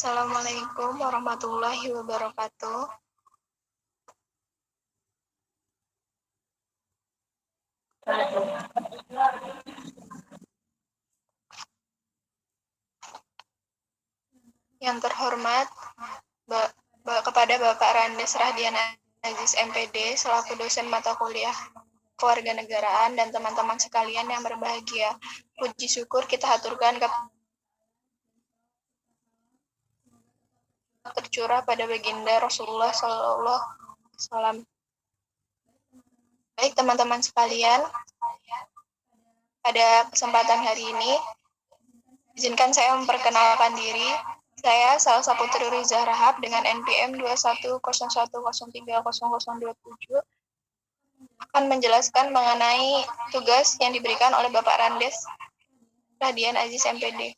Assalamualaikum warahmatullahi wabarakatuh. Yang terhormat kepada Bapak Randes Rahdian Aziz MPD selaku dosen mata kuliah kewarganegaraan dan teman-teman sekalian yang berbahagia. Puji syukur kita haturkan tercurah pada baginda Rasulullah SAW. Baik teman-teman sekalian, pada kesempatan hari ini, izinkan saya memperkenalkan diri. Saya Salsa Putri Riza Rahab dengan NPM 2101030027 akan menjelaskan mengenai tugas yang diberikan oleh Bapak Randes Rahdian Aziz MPD.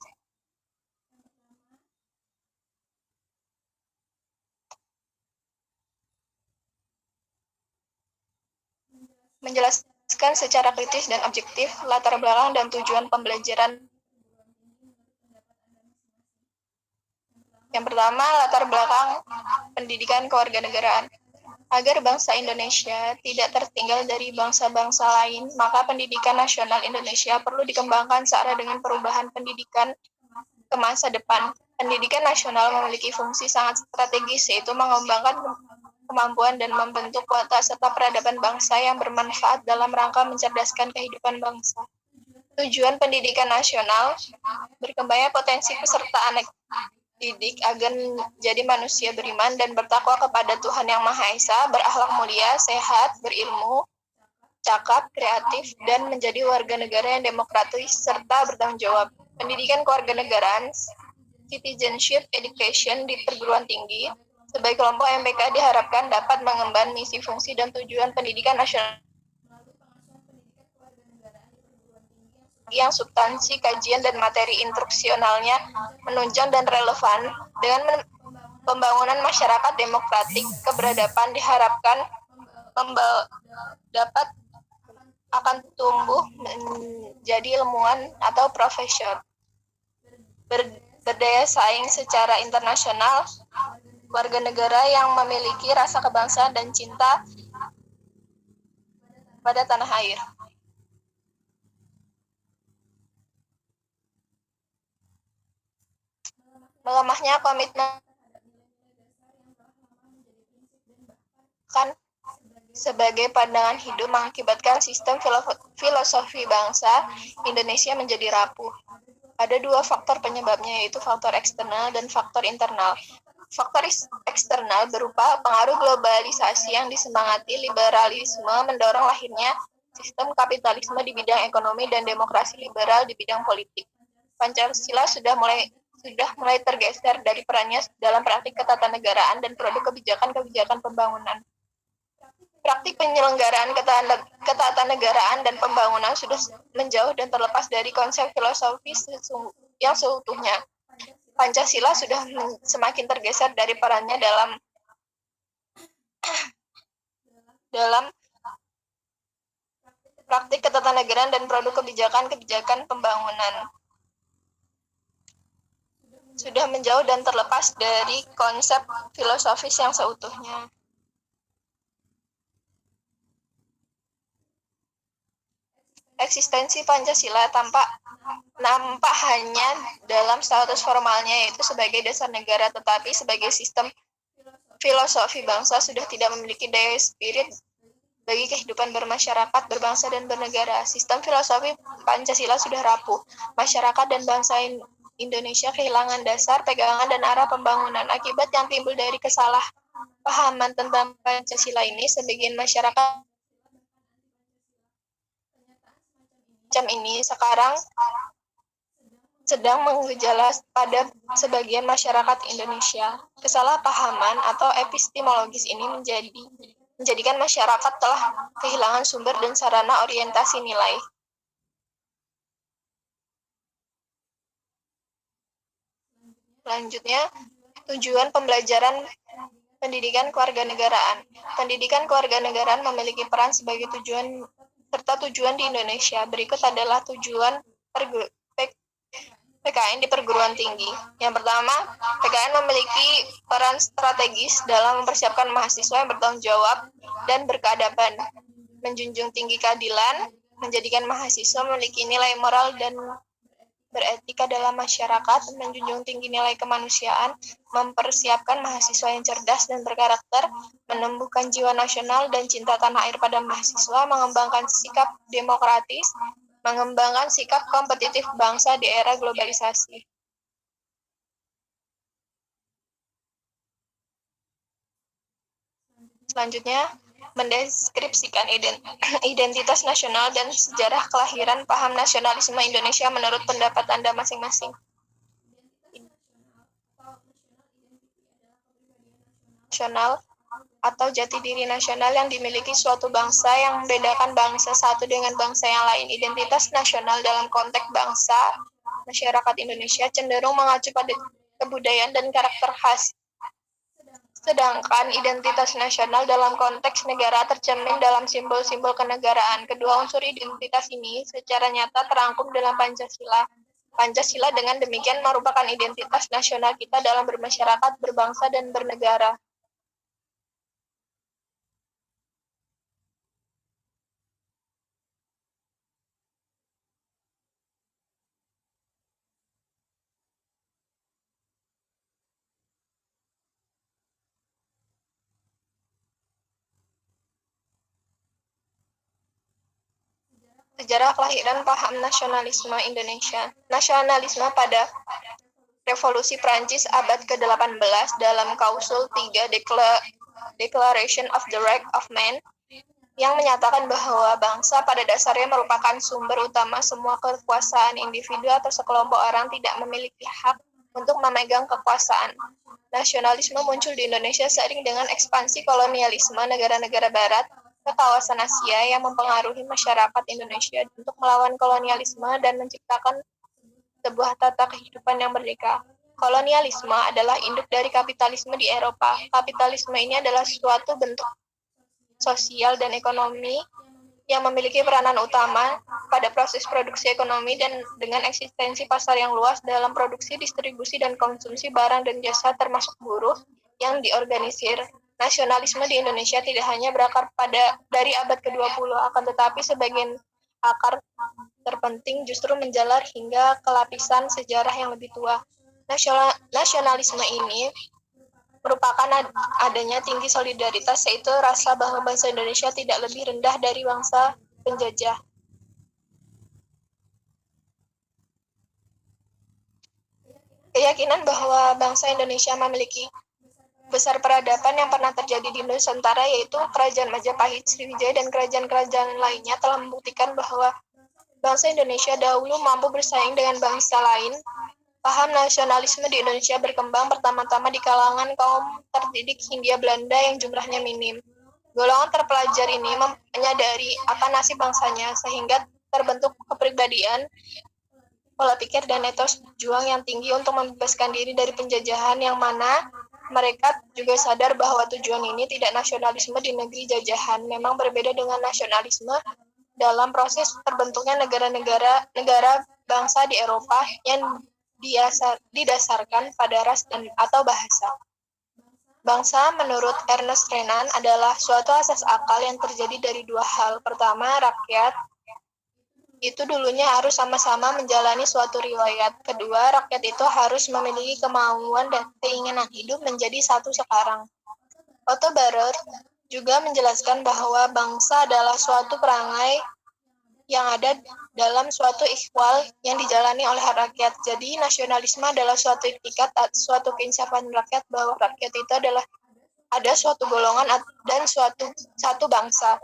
Menjelaskan secara kritis dan objektif latar belakang dan tujuan pembelajaran. Yang pertama, latar belakang pendidikan kewarganegaraan. Agar bangsa Indonesia tidak tertinggal dari bangsa-bangsa lain, maka pendidikan nasional Indonesia perlu dikembangkan searah dengan perubahan pendidikan ke masa depan. Pendidikan nasional memiliki fungsi sangat strategis, yaitu mengembangkan kemampuan dan membentuk watak serta peradaban bangsa yang bermanfaat dalam rangka mencerdaskan kehidupan bangsa. Tujuan pendidikan nasional berkembangnya potensi peserta anak didik agar menjadi manusia beriman dan bertakwa kepada Tuhan Yang Maha Esa, berakhlak mulia, sehat, berilmu, cakap, kreatif, dan menjadi warga negara yang demokratis serta bertanggung jawab. Pendidikan kewarganegaraan, citizenship education di perguruan tinggi, sebagai kelompok MPK diharapkan dapat mengemban misi, fungsi, dan tujuan pendidikan nasional yang substansi, kajian, dan materi instruksionalnya menunjang dan relevan dengan pembangunan masyarakat demokratik keberadaban diharapkan dapat akan tumbuh menjadi ilmuwan atau profesor berdaya saing secara internasional, warga negara yang memiliki rasa kebangsaan dan cinta pada tanah air. Melemahnya komitmen kan sebagai pandangan hidup mengakibatkan sistem filosofi bangsa Indonesia menjadi rapuh. Ada dua faktor penyebabnya, yaitu faktor eksternal dan faktor internal. Faktor eksternal berupa pengaruh globalisasi yang disemangati liberalisme mendorong lahirnya sistem kapitalisme di bidang ekonomi dan demokrasi liberal di bidang politik. Pancasila sudah mulai tergeser dari perannya dalam praktik ketatanegaraan dan produk kebijakan pembangunan. Praktik penyelenggaraan ketatanegaraan dan pembangunan sudah menjauh dan terlepas dari konsep filosofis yang seutuhnya. Pancasila sudah semakin tergeser dari perannya dalam praktik ketatanegaraan dan produk kebijakan pembangunan. Sudah menjauh dan terlepas dari konsep filosofis yang seutuhnya. Eksistensi Pancasila nampak hanya dalam status formalnya, yaitu sebagai dasar negara, tetapi sebagai sistem filosofi bangsa sudah tidak memiliki daya spirit bagi kehidupan bermasyarakat, berbangsa, dan bernegara. Sistem filosofi Pancasila sudah rapuh. Masyarakat dan bangsa Indonesia kehilangan dasar, pegangan, dan arah pembangunan. Akibat yang timbul dari kesalahpahaman tentang Pancasila ini, sebagian masyarakat ini sekarang sedang menggejala pada sebagian masyarakat Indonesia. Kesalahpahaman atau epistemologis ini menjadikan masyarakat telah kehilangan sumber dan sarana orientasi nilai. Selanjutnya, tujuan pembelajaran pendidikan kewarganegaraan. Pendidikan kewarganegaraan memiliki peran sebagai tujuan di Indonesia. Berikut adalah tujuan PKN di perguruan tinggi. Yang pertama, PKN memiliki peran strategis dalam mempersiapkan mahasiswa yang bertanggung jawab dan berkeadaban, menjunjung tinggi keadilan, menjadikan mahasiswa memiliki nilai moral dan beretika dalam masyarakat, menjunjung tinggi nilai kemanusiaan, mempersiapkan mahasiswa yang cerdas dan berkarakter, menumbuhkan jiwa nasional dan cinta tanah air pada mahasiswa, mengembangkan sikap demokratis, mengembangkan sikap kompetitif bangsa di era globalisasi. Selanjutnya, mendeskripsikan identitas nasional dan sejarah kelahiran paham nasionalisme Indonesia menurut pendapat Anda masing-masing. Nasional atau jati diri nasional yang dimiliki suatu bangsa yang membedakan bangsa satu dengan bangsa yang lain. Identitas nasional dalam konteks bangsa, masyarakat Indonesia cenderung mengacu pada kebudayaan dan karakter khas. Sedangkan identitas nasional dalam konteks negara tercermin dalam simbol-simbol kenegaraan. Kedua unsur identitas ini secara nyata terangkum dalam Pancasila. Pancasila dengan demikian merupakan identitas nasional kita dalam bermasyarakat, berbangsa, dan bernegara. Sejarah kelahiran paham nasionalisme Indonesia. Nasionalisme pada Revolusi Prancis abad ke-18 dalam Klausul 3 Declaration of the Right of Man yang menyatakan bahwa bangsa pada dasarnya merupakan sumber utama semua kekuasaan individu atau sekelompok orang tidak memiliki hak untuk memegang kekuasaan. Nasionalisme muncul di Indonesia seiring dengan ekspansi kolonialisme negara-negara barat ke kawasan Asia yang mempengaruhi masyarakat Indonesia untuk melawan kolonialisme dan menciptakan sebuah tata kehidupan yang merdeka. Kolonialisme adalah induk dari kapitalisme di Eropa. Kapitalisme ini adalah suatu bentuk sosial dan ekonomi yang memiliki peranan utama pada proses produksi ekonomi dan dengan eksistensi pasar yang luas dalam produksi, distribusi, dan konsumsi barang dan jasa termasuk buruh yang diorganisir. Nasionalisme di Indonesia tidak hanya berakar dari abad ke-20, akan tetapi sebagian akar terpenting justru menjalar hingga ke lapisan sejarah yang lebih tua. Nasionalisme ini merupakan adanya tinggi solidaritas, yaitu rasa bahwa bangsa Indonesia tidak lebih rendah dari bangsa penjajah. Keyakinan bahwa bangsa Indonesia memiliki besar peradaban yang pernah terjadi di Nusantara, yaitu Kerajaan Majapahit, Sriwijaya, dan kerajaan-kerajaan lainnya telah membuktikan bahwa bangsa Indonesia dahulu mampu bersaing dengan bangsa lain. Paham nasionalisme di Indonesia berkembang pertama-tama di kalangan kaum terdidik Hindia Belanda yang jumlahnya minim. Golongan terpelajar ini menyadari akan nasib bangsanya sehingga terbentuk kepribadian, pola pikir, dan etos juang yang tinggi untuk membebaskan diri dari penjajahan, yang mana mereka juga sadar bahwa tujuan ini tidak nasionalisme di negeri jajahan, memang berbeda dengan nasionalisme dalam proses terbentuknya negara bangsa di Eropa yang didasarkan pada ras atau bahasa. Bangsa menurut Ernest Renan adalah suatu asas akal yang terjadi dari dua hal. Pertama, rakyat itu dulunya harus sama-sama menjalani suatu riwayat. Kedua, rakyat itu harus memiliki kemauan dan keinginan hidup menjadi satu sekarang. Otto Barer juga menjelaskan bahwa bangsa adalah suatu perangai yang ada dalam suatu ikhwal yang dijalani oleh rakyat. Jadi nasionalisme adalah suatu etikat, suatu keinsapan rakyat bahwa rakyat itu adalah ada suatu golongan dan satu bangsa.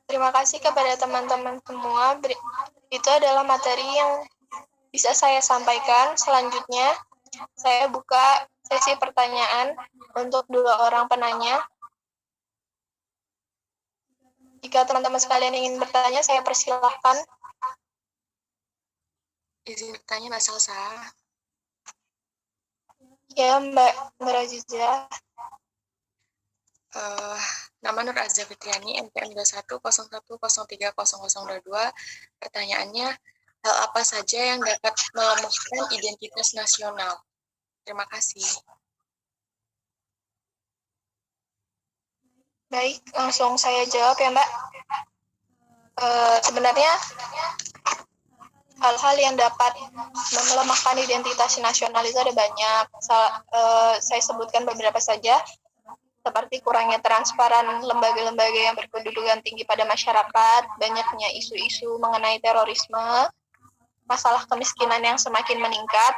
Terima kasih kepada teman-teman semua. Itu adalah materi yang bisa saya sampaikan. Selanjutnya, saya buka sesi pertanyaan untuk dua orang penanya. Jika teman-teman sekalian ingin bertanya, saya persilahkan. Izin bertanya, Mbak Salsa. Ya, Mbak Raziza. Nama Nur Azza Fitriani, NPM 2101030022. Pertanyaannya, hal apa saja yang dapat melemahkan identitas nasional? Terima kasih. Baik, langsung saya jawab ya Mbak. Sebenarnya hal-hal yang dapat melemahkan identitas nasional itu ada banyak. Saya sebutkan beberapa saja, seperti kurangnya transparan lembaga-lembaga yang berkedudukan tinggi pada masyarakat, banyaknya isu-isu mengenai terorisme, masalah kemiskinan yang semakin meningkat,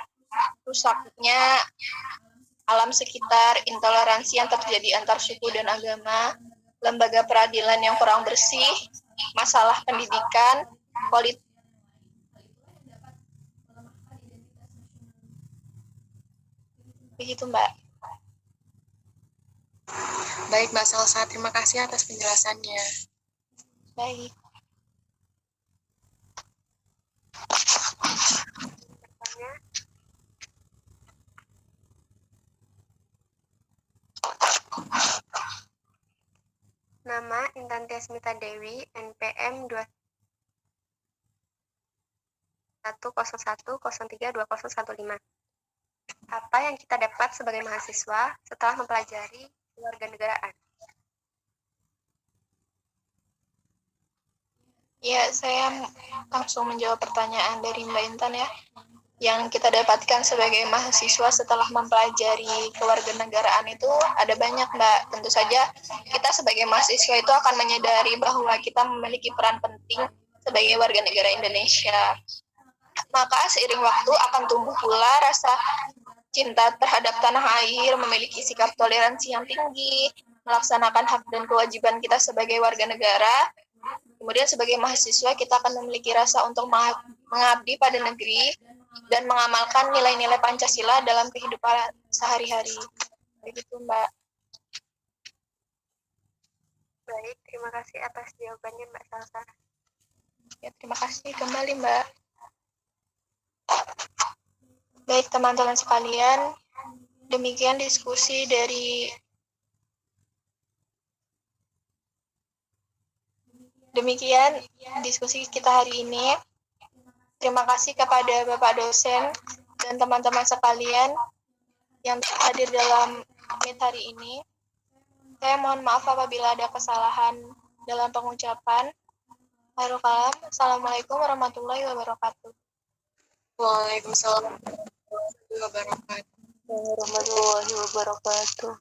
rusaknya alam sekitar, intoleransi yang terjadi antar suku dan agama, lembaga peradilan yang kurang bersih, masalah pendidikan, politik. Begitu, Mbak. Baik, Mbak Salsa. Terima kasih atas penjelasannya. Baik. Nama Intan Tiasmita Dewi, NPM 2101032015. Apa yang kita dapat sebagai mahasiswa setelah mempelajari kewarganegaraan? Ya, saya langsung menjawab pertanyaan dari Mbak Intan ya. Yang kita dapatkan sebagai mahasiswa setelah mempelajari kewarganegaraan itu ada banyak, Mbak. Tentu saja kita sebagai mahasiswa itu akan menyadari bahwa kita memiliki peran penting sebagai warga negara Indonesia. Maka seiring waktu akan tumbuh pula rasa cinta terhadap tanah air, memiliki sikap toleransi yang tinggi, melaksanakan hak dan kewajiban kita sebagai warga negara. Kemudian sebagai mahasiswa kita akan memiliki rasa untuk mengabdi pada negeri dan mengamalkan nilai-nilai Pancasila dalam kehidupan sehari-hari. Begitu, Mbak. Baik, terima kasih atas jawabannya, Mbak Salsa. Ya, terima kasih kembali, Mbak. Baik, teman-teman sekalian, demikian diskusi dari kita hari ini. Terima kasih kepada Bapak dosen dan teman-teman sekalian yang hadir dalam meet hari ini. Saya mohon maaf apabila ada kesalahan dalam pengucapan. Akhirul kalam. Assalamualaikum warahmatullahi wabarakatuh. Waalaikumsalam warahmatullahi wabarakatuh. Warahmatullahi wabarakatuh.